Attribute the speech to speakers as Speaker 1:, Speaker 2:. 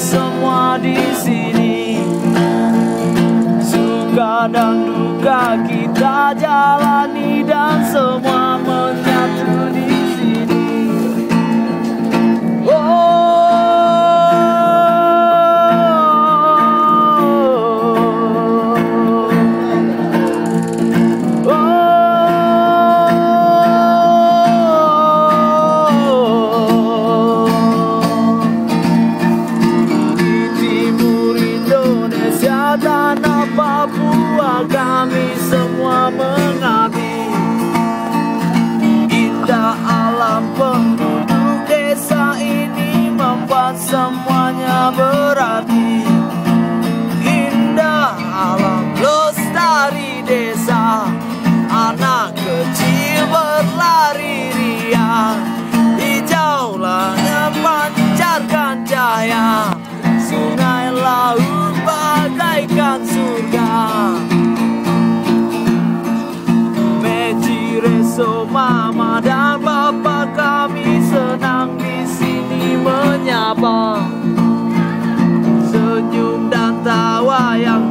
Speaker 1: semua di sini. Suka dan duka kita jalani dan semua menyatu di sini. Tanah Papua kami semua mengabdi. Indah alam penduduk desa ini membuat semuanya berarti. Indah alam lestari desa, anak kecil berlari riang. Hijau langit pancarkan cahaya, sungai laut bagaikan surga. Meji, Reso, Mama dan Papa kami senang di sini menyapa. Senyum dan tawa yang